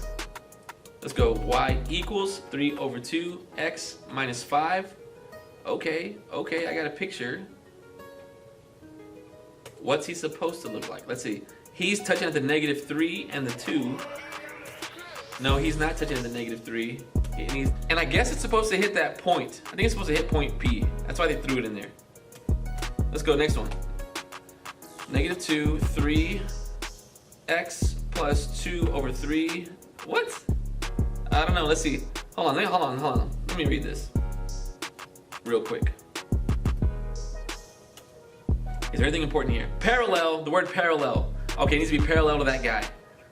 Let's go. Y equals 3 over 2 x minus 5. Okay. I got a picture. What's he supposed to look like? Let's see. He's touching at the negative 3 and the 2. No, he's not touching at the negative 3. And I guess it's supposed to hit that point. I think it's supposed to hit point P. That's why they threw it in there. Let's go next one. Negative 2, 3, x plus 2 over 3. What? I don't know. Let's see. Hold on. Let me read this real quick. Is there anything important here? Parallel, the word parallel. Okay, it needs to be parallel to that guy.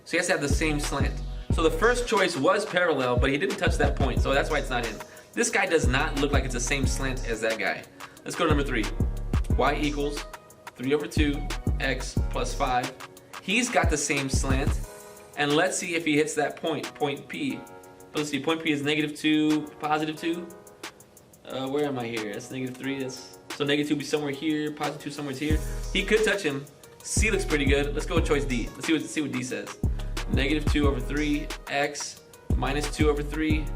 So he has to have the same slant. So the first choice was parallel, but he didn't touch that point, so that's why it's not in. This guy does not look like it's the same slant as that guy. Let's go to number 3. Y equals 3 over 2 x plus 5. He's got the same slant, and let's see if he hits that point P. Let's see, point P is negative 2, positive 2. Where am I here? That's negative 3. So negative 2 will be somewhere here, positive 2 somewhere here. He could touch him. C looks pretty good. Let's go with choice D. Let's see what D says. Negative 2 over 3 x minus 2 over 3.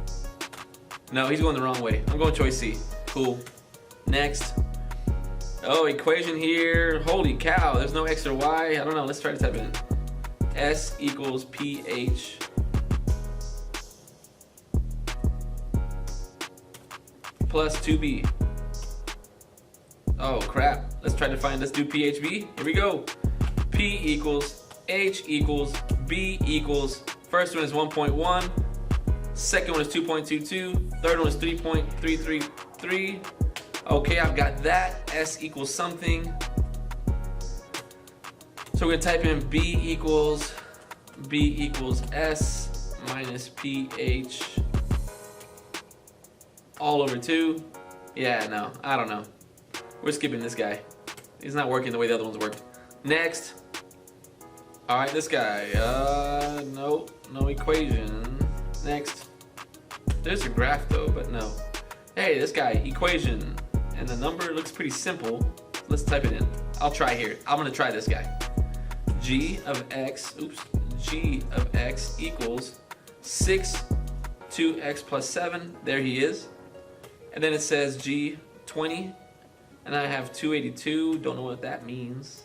No, he's going the wrong way. I'm going choice C. Cool. Next. Oh, equation here. Holy cow, there's no x or y. I don't know. Let's try to type it in. S equals PH plus 2b. Oh crap, let's try to find, let's do PHB. Here we go. P equals H equals B equals, first one is 1.1, second one is 2.22, third one is 3.333. Okay, I've got that. S equals something. So we're gonna type in B equals S minus PH all over 2. Yeah, no, I don't know. We're skipping this guy. He's not working the way the other ones worked. Next. All right, this guy. No equation. Next. There's a graph though, but no. Hey, this guy, equation. And the number looks pretty simple. Let's type it in. I'll try here. I'm gonna try this guy. G of X equals 6 2x plus 7. There he is. And then it says G 20. And I have 282, don't know what that means.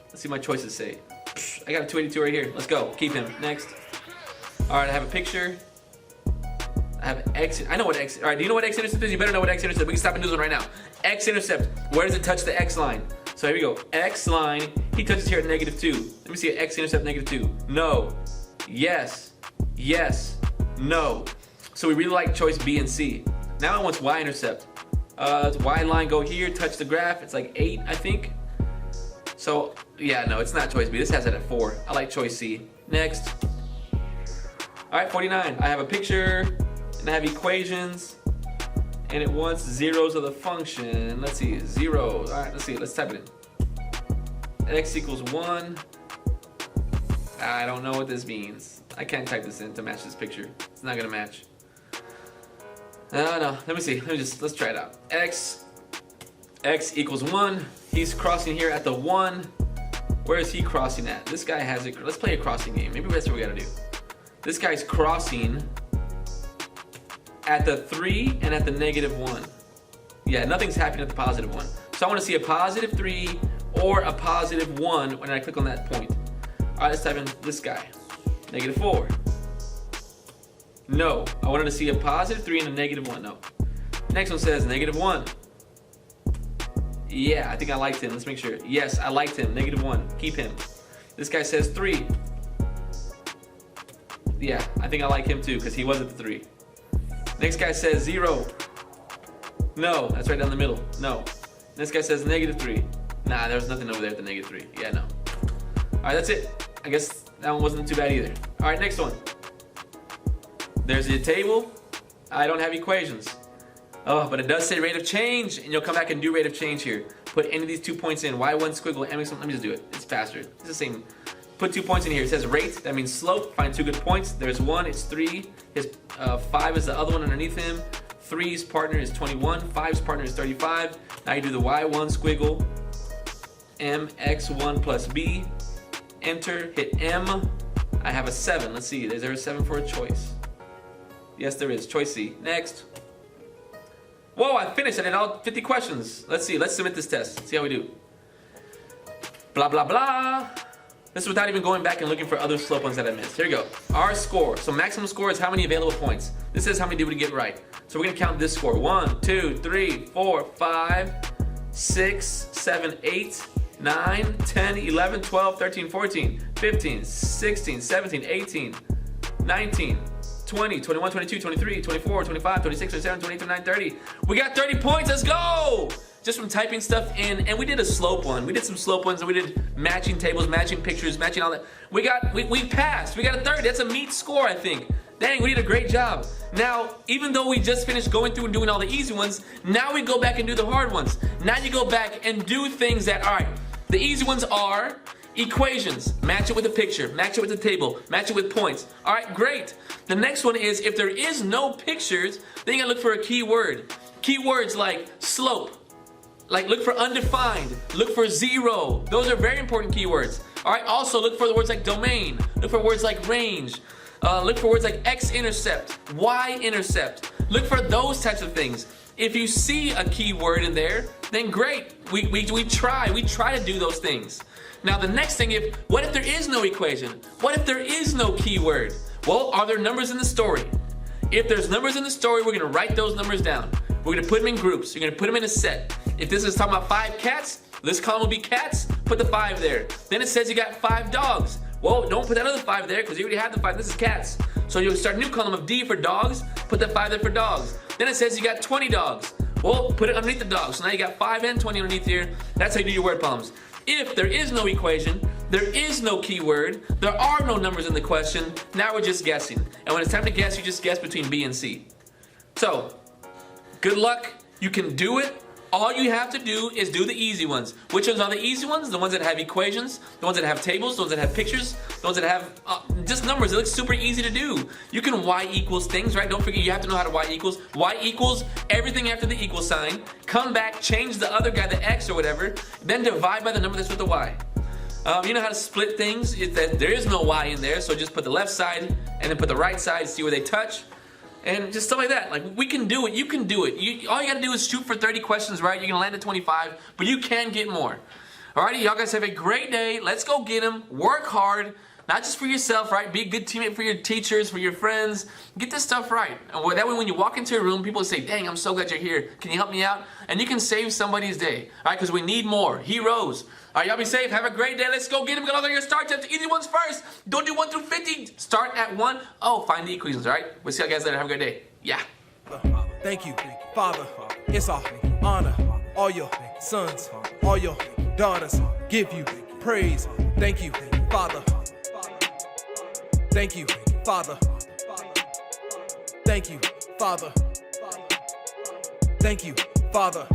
Let's see what my choices say. I got a 282 right here, let's go, keep him, next. All right, I have a picture. I have X, I know what X, all right, do you know what X-intercept is? You better know what X-intercept is. We can stop and do this one right now. X-intercept, where does it touch the X line? So here we go, X line, he touches here at -2. Let me see an X-intercept -2. No, yes, yes, no. So we really like choice B and C. Now it wants Y-intercept. Y line go here, touch the graph, it's like 8, I think. So, yeah, no, it's not choice B. This has it at 4. I like choice C. Next. All right, 49. I have a picture, and I have equations, and it wants zeros of the function. Let's see, zeros. All right, let's see, let's type it in. X equals 1. I don't know what this means. I can't type this in to match this picture. It's not gonna match. No, let me see, let's try it out. X equals 1, he's crossing here at the 1. Where is he crossing at? This guy has it, let's play a crossing game, maybe that's what we gotta do. This guy's crossing at the 3 and at the -1. Yeah, nothing's happening at the +1. So I wanna see a +3 or a +1 when I click on that point. All right, let's type in this guy, -4. No, I wanted to see a +3 and a -1, no. Next one says -1. Yeah, I think I liked him, let's make sure. Yes, I liked him, -1, keep him. This guy says 3. Yeah, I think I like him too, because he was at the 3. Next guy says 0. No, that's right down the middle, no. This guy says -3. Nah, there was nothing over there at the -3, yeah, no. All right, that's it. I guess that one wasn't too bad either. All right, next one. There's the table. I don't have equations. Oh, but it does say rate of change, and you'll come back and do rate of change here. Put any of these 2 points in. Y1 squiggle, MX1. Let me just do it. It's faster. It's the same. Put 2 points in here. It says rate. That means slope. Find 2 good points. There's 1. It's 3. His 5 is the other one underneath him. 3's partner is 21. 5's partner is 35. Now you do the Y1 squiggle. MX1 plus B. Enter. Hit M. I have a 7. Let's see. Is there a 7 for a choice? Yes, there is. Choice C. Next. Whoa, I finished. I did all 50 questions. Let's see. Let's submit this test. See how we do. Blah, blah, blah. This is without even going back and looking for other slope ones that I missed. Here we go. Our score. So maximum score is how many available points. This is how many did we get right. So we're going to count this score. 1, 2, 3, 4, 5, 6, 7, 8, 9, 10, 11, 12, 13, 14, 15, 16, 17, 18, 19, 20, 21, 22, 23, 24, 25, 26, 27, 28, 29, 30. We got 30 points, let's go! Just from typing stuff in, and we did a slope one. We did some slope ones, and we did matching tables, matching pictures, matching all that. We passed, we got a 30, that's a meet score, I think. Dang, we did a great job. Now, even though we just finished going through and doing all the easy ones, now we go back and do the hard ones. Now you go back and do things that, all right, the easy ones are equations, match it with a picture, match it with a table, match it with points. All right, great. The next one is if there is no pictures, then you gotta look for a keyword. Keywords like slope, like look for undefined, look for 0. Those are very important keywords. All right, also look for the words like domain, look for words like range, look for words like x-intercept, y-intercept. Look for those types of things. If you see a keyword in there, then great. We try to do those things. Now the next thing, what if there is no equation? What if there is no keyword? Well, are there numbers in the story? If there's numbers in the story, we're gonna write those numbers down. We're gonna put them in groups. You're gonna put them in a set. If this is talking about 5 cats, this column will be cats, put the 5 there. Then it says you got 5 dogs. Well, don't put that other 5 there because you already have the 5. This is cats. So you'll start a new column of D for dogs, put the 5 there for dogs. Then it says you got 20 dogs. Well, put it underneath the dogs. So now you got 5 and 20 underneath here. That's how you do your word problems. If there is no equation, there is no keyword, there are no numbers in the question, now we're just guessing. And when it's time to guess, you just guess between B and C. So, good luck. You can do it. All you have to do is do the easy ones. Which ones are the easy ones? The ones that have equations, the ones that have tables, the ones that have pictures, the ones that have just numbers. It looks super easy to do. You can y equals things, right? Don't forget you have to know how to y equals. Y equals everything after the equal sign. Come back, change the other guy, the x or whatever, then divide by the number that's with the y. You know how to split things? There is no y in there, so just put the left side and then put the right side, see where they touch. And just stuff like that. Like, we can do it. You can do it. All you gotta do is shoot for 30 questions, right? You're gonna land at 25, but you can get more. Alrighty, y'all guys have a great day. Let's go get them. Work hard. Not just for yourself, right? Be a good teammate for your teachers, for your friends. Get this stuff right. And that way when you walk into a room, people will say, dang, I'm so glad you're here. Can you help me out? And you can save somebody's day. Alright, because we need more. Heroes. Alright, y'all be safe. Have a great day. Let's go get them. Get all your STAAR tests. Easy ones first. Don't do 1 through 50. Start at 1. Oh, find the equations, alright? We'll see you guys later. Have a great day. Yeah. Thank you, Father. It's all honor. All your sons, all your daughters give you praise. Thank you, Father. Thank you, Father. Thank you, Father. Thank you, Father.